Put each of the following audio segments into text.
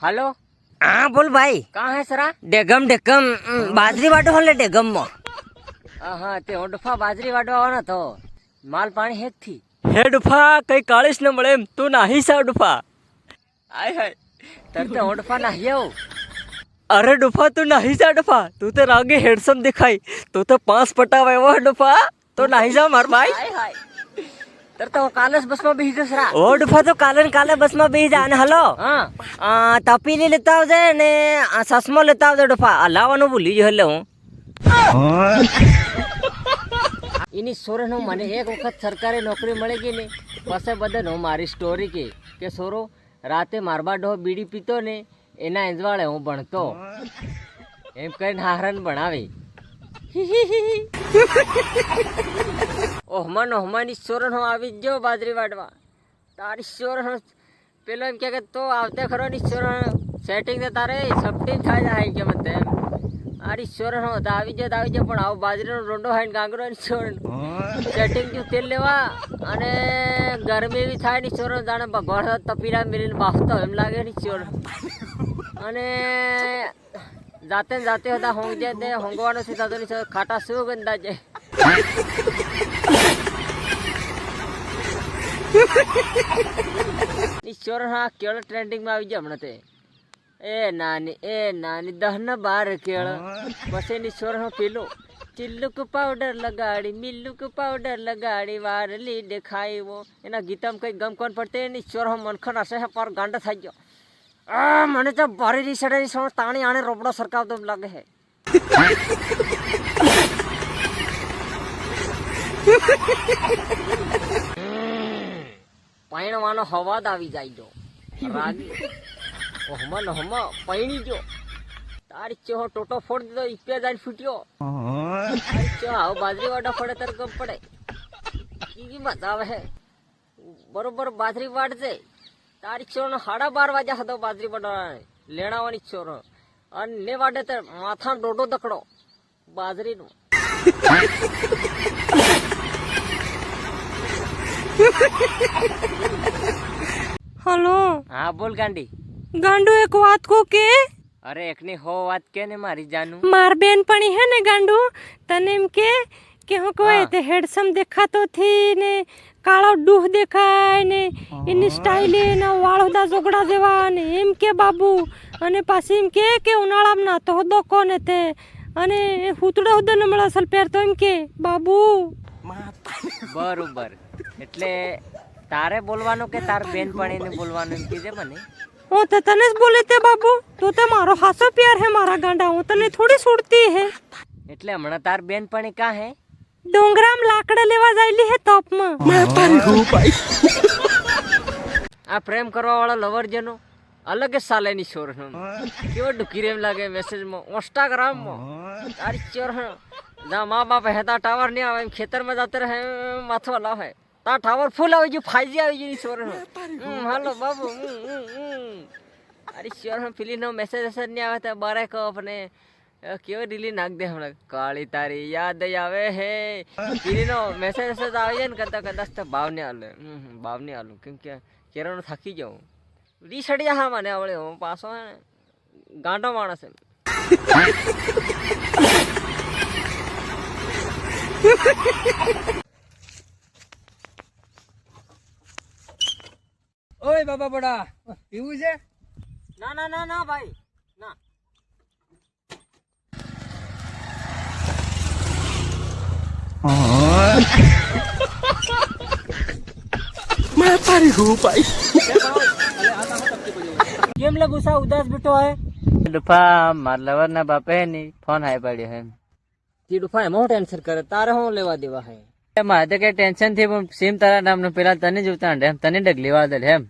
Hello हाँ बोल भाई. कहाँ है सरा? डेगम बाजरी वाटो हले डेगम में. हाँ ते ओडफा बाजरी वाटवा आवવાનો તો માલ પાણી હેક થી હે ડુફા કઈ કાળીશ ન મળે એમ તું નાહી સા ડુફા. આય હાય તરતે ઓડફા નાહી આવ. અરે ડુફા તું નાહી જા ડુફા તું તો રાગે હેડસમ દેખાય તું તો 5 પટાવે એવો ડુફા તો નાહી જા માર ભાઈ. આય હાય તરતે કાલસ બસમાં બેહી ગયો સરા. ઓ ડુફા તો કાલે બસ માં બેહી જા અને હલો હા તપીલી લેતા આવજે ને સસમો લેતા આવજે ડુફા લાવવાનું ભૂલી ગયો એટલે હું. એની સોરેનો મને એક વખત સરકારી નોકરી મળી ગઈ ને પછી બદન હું મારી સ્ટોરી કે સોરો રાતે મારબા ડો બીડી પીતો ને એના એંજવાળે હું ભણતો એમ કરીને હારણ ભણાવી. ઓહમાની સોરનો આવી જ ગયો બાજરી વાટવા. તારી સોરનો પેલો એમ કે તો આવતે ખરો ની સોરનો સેટિંગ તો તારે સપટી થાય જાય કે મત એમ આરી સોરનો આવી જાય પણ આવો બાજરીનો રોંડો હાઈને ગાંગરો ની સોરનો સેટિંગ જો તેલ લેવા અને ગરમી એવી થાય ની સોરનો જાણે ભગવાન તપીડા મિલીને બાફતો એમ લાગે ની સોરનો. અને જાતે હતા હોંગે દે હોંગવાનો છે દાદો ની ખાટા શું ગંદા છે. ઈશ્વર હા કેળ ટ્રેન્ડિંગ માં આવી જાય હમણાં તે એ નાની 10 ને 12 કેળ પછી ઈશ્વર હા પેલું ચિલ્લુક પાવડર લગાડી મિલ્લુક પાવડર લગાડી વારલી દેખાયો એના ગીતમ કઈ ગમ કોણ પડતે ઈશ્વર હા મનખણ હશે પર ગાંડા થઈ ગયો. મને તો ભારે રીસડે તાણી આણે રોપડો સરકાવતો લાગે હે. પૈણવાનો હવાદ આવી જાય જો રાગી હમા પૈણી ગયો તારી ચો ટોટો ફોડ દીધો ઈપ્યા જાય ફૂટ્યો. તારી ચો આવ બાજરી વાડા પડે તાર ગમ પડે કી મજા આવે હે. બરોબર બાજરી વાડજે તારી ચોરો 12:30 વાગ્યા હતો બાજરી પડવાની લેણાવાની ચોરો અને ને વાડે તો માથા ડોડો દકડો બાજરીનો. હલો હા બોલ ગાંડી. ગાંડો એક વાત કો કે અરે એકની હો વાત કે ને મારી જાનું માર બેન પણી હે ને ગાંડુ તને એમ કે હું કોઈ તે હેડસમ દેખાતો થી ને કાળો ડૂહ દેખાય ને એની સ્ટાઇલ એના વાળોદા જોગડા જેવા ને એમ કે બાબુ અને પાછી એમ કે ઉનાળામાં ના તો હદો કોને તે અને હુતડા હુદા ન મળે અસલ પેર તો એમ કે બાબુ. બરોબર એટલે તારે બોલવાનું કે તાર બેન પણીને બોલવાનું એમ કીધે મને. હું તો તને જ બોલે તે બાબુ તું તો મારો હાસો પ્યાર હે મારા ગાંડા હું તને થોડી છોડતી હે. એટલે હમણાં તાર બેન પણી કા હે? ડોંગરામ લાકડા લેવા જાયલી હે તોપમાં. આ પ્રેમ કરવા વાળા લવર જેનો અલગ જ સાલે ની છોર કેવો ડુકી એમ લાગે મેસેજમાં ઇન્સ્ટાગ્રામમાં તારી ચોર જા મા બાપ હેતા ટાવર નહીં આવે એમ ખેતરમાં જતે રહે માથો લાવે તા ટાવર ફૂલ આવી ગયું 5G આવી ગયું છોર હાલો બાબુ તારી ચોર પેલી નો મેસેજ નહીં આવે તો બારે કપ ને કેવો રીલી નાખ દે હમણાં કાળી તારી યાદ આવે હે પેલી નો મેસેજ આવી જાય ને કદાચ તો ભાવ નહીં આલું કેમ કે કેરાનો થાકી જાઉં રીસડિયા હા મને આવડે હું પાછો હે ને ગાંડો માણસ એમ. ઓય બાબા બડા પીવું છે? ના ભાઈ ના. કેમ લે ગુસ્સા ઉદાસ બેઠો હે? ડુફા માર લવર ના બાપે ની ફોન હાય પડ્યો હે. તી ડુફા એમાં ટેન્શન કરે તારે હું લેવા દેવા હે? મારે તો કઈ ટેન્શન થી પણ સેમ તારા નામનો પેલા તને જોતા એમ તને ડગલી વાર દે એમ.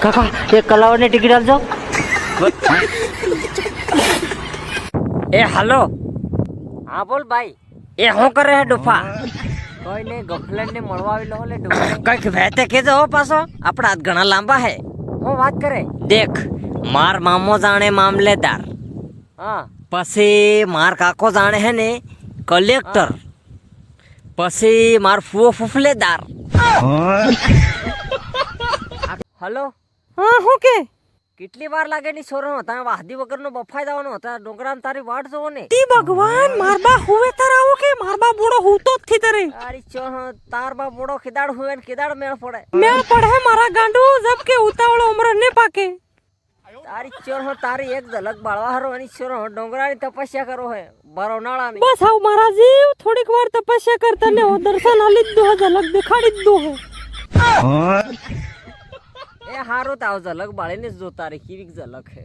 કાકા એક કલાવર ની ટિકિટ આપજો. એ હાલો હા બોલ ભાઈ. એ હું કરે હે ડુફા? કોઈ ને ગફલન ને મળવા આવેલો હલે ડુફા. કઈક વેતે કેજો હો પાછો આપણા હાથ ઘણા લાંબા હે. હું વાત કરે દેખ માર મામો જાણે મામલેદાર હા પછી માર કાકો જાણે હે ને કલેક્ટર પછી માર ફૂવો ફૂફલેદાર. હલો, હા હું કે કેટલી વાર લાગે ની છોરો તમે વાહદી વગર નો બફાઈ જવાનો હતા ડોંગરામ તારી વાટ જોવો ને. તી ભગવાન મારબા હુવે તાર આવો કે મારબા બોડો હુતો જ થી તરે તારી ચોરો તાર બા બોડો ખિદાડ હુએ ને ખિદાડ મેળ પડે. મેળ પડે મારા ગાંડુ જબ કે ઉતાવળો ઉમર ને પાકે. તારી ચોરો તારી એક ઝલક બાળવા હારો એની ચોરો ડોંગરાની તપસ્યા કરો હે બરોનાળાની. બસ આવ મારા જીવ થોડીક વાર તપસ્યા કરતા ને દર્શન આલી જ દો ઝલક દેખાડી જ દો હે. એ હારું તાવ ઝલક બાળીને જ જો તારી કેવી ઝલક હે.